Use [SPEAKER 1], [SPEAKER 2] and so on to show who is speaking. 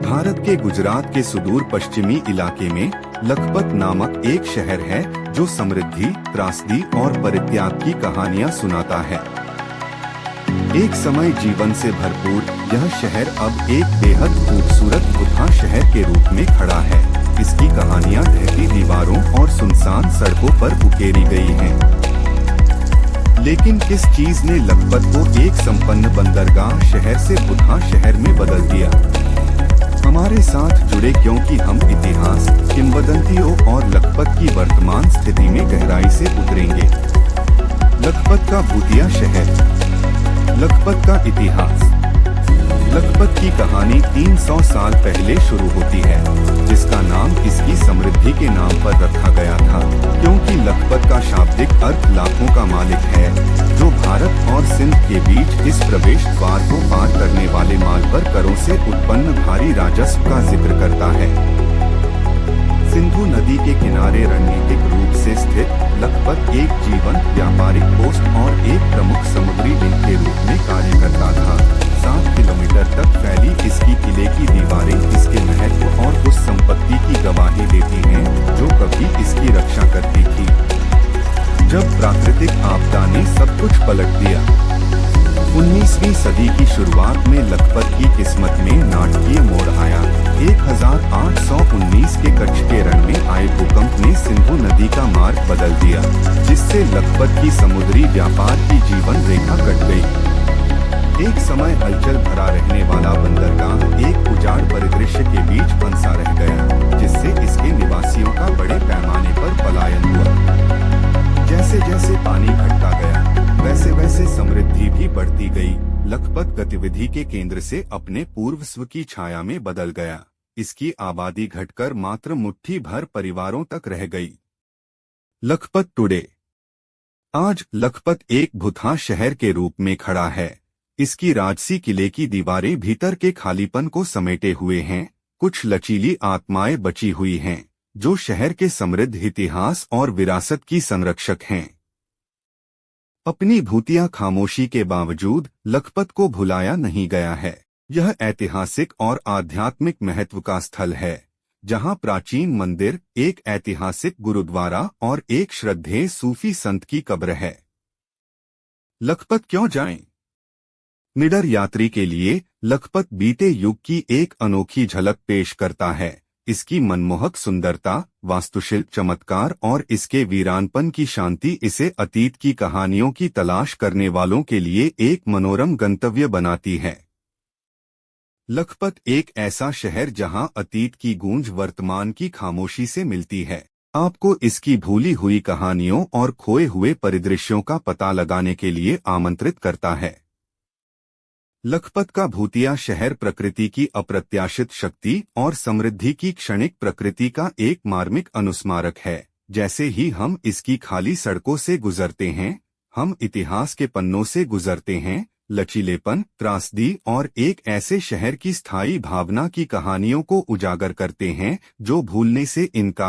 [SPEAKER 1] भारत के गुजरात के सुदूर पश्चिमी इलाके में लखपत नामक एक शहर है जो समृद्धि, त्रासदी और परित्याग की कहानियां सुनाता है। एक समय जीवन से भरपूर यह शहर अब एक बेहद खूबसूरत बुद्धा शहर के रूप में खड़ा है। इसकी कहानियां ढहती दीवारों और सुनसान सड़कों पर उकेरी गई हैं। लेकिन किस चीज ने लखपत को एक संपन्न बंदरगाह शहर से बुद्धा शहर में बदल दिया? हमारे साथ जुड़े क्योंकि हम इतिहास, किंवदंतियों और लखपत की वर्तमान स्थिति में गहराई से उतरेंगे। लखपत का भूतिया शहर। लखपत का इतिहास। लखपत की कहानी 300 साल पहले शुरू होती है, जिसका नाम इसकी समृद्धि के नाम पर रखा गया था, क्योंकि लखपत का शाब्दिक अर्थ लाखों का मालिक है, जो भारत और सिंध के बीच इस प्रवेश द्वार को पार करने वाले माल पर करों से उत्पन्न भारी राजस्व का जिक्र करता है। सिंधु नदी के किनारे रणनीतिक रूप से स्थित लखपत एक जीवंत व्यापारिक पोस्ट और एक प्रमुख समुद्री लिंक के रूप में कार्य करता था। 7 किलोमीटर तक फैली इसकी किले की दीवारें इसके महत्व और उस संपत्ति की गवाही देती हैं जो कभी इसकी रक्षा करती थी। जब प्राकृतिक आपदा ने सब कुछ पलट दिया। 19वीं सदी की शुरुआत में लखपत की किस्मत में नाटकीय मोड़ आया। 1819 के कच्छ के रण में आए भूकंप ने सिंधु नदी का मार्ग बदल दिया, जिससे लखपत की समुद्री व्यापार की जीवन रेखा कट गई। एक समय हलचल भरा रहने वाला बंदरगाह एक उजाड़ परिदृश्य के बीच फंसा रह गया, जिससे इसके निवासियों का बड़े पैमाने पर पलायन हुआ। जैसे जैसे पानी घटता गया, वैसे वैसे समृद्धि भी बढ़ती गई। लखपत गतिविधि के केंद्र से अपने पूर्वस्व की छाया में बदल गया। इसकी आबादी घटकर मात्र मुट्ठी भर परिवारों तक रह गई। लखपत टुडे। आज लखपत एक भूतिया शहर के रूप में खड़ा है। इसकी राजसी किले की दीवारें भीतर के खालीपन को समेटे हुए हैं। कुछ लचीली आत्माएं बची हुई हैं, जो शहर के समृद्ध इतिहास और विरासत की संरक्षक हैं। अपनी भूतिया खामोशी के बावजूद लखपत को भुलाया नहीं गया है। यह ऐतिहासिक और आध्यात्मिक महत्व का स्थल है, जहां प्राचीन मंदिर, एक ऐतिहासिक गुरुद्वारा और एक श्रद्धेय सूफी संत की कब्र है। लखपत क्यों जाएं? निडर यात्री के लिए लखपत बीते युग की एक अनोखी झलक पेश करता है। इसकी मनमोहक सुंदरता, वास्तुशिल्प चमत्कार और इसके वीरानपन की शांति इसे अतीत की कहानियों की तलाश करने वालों के लिए एक मनोरम गंतव्य बनाती है। लखपत एक ऐसा शहर जहां अतीत की गूंज वर्तमान की खामोशी से मिलती है। आपको इसकी भूली हुई कहानियों और खोए हुए परिदृश्यों का पता लगाने के लिए आमंत्रित करता है। लखपत का भूतिया शहर प्रकृति की अप्रत्याशित शक्ति और समृद्धि की क्षणिक प्रकृति का एक मार्मिक अनुस्मारक है। जैसे ही हम इसकी खाली सड़कों से गुजरते हैं, हम इतिहास के पन्नों से गुजरते हैं। लचीलेपन, त्रासदी और एक ऐसे शहर की स्थायी भावना की कहानियों को उजागर करते हैं जो भूलने से इनकार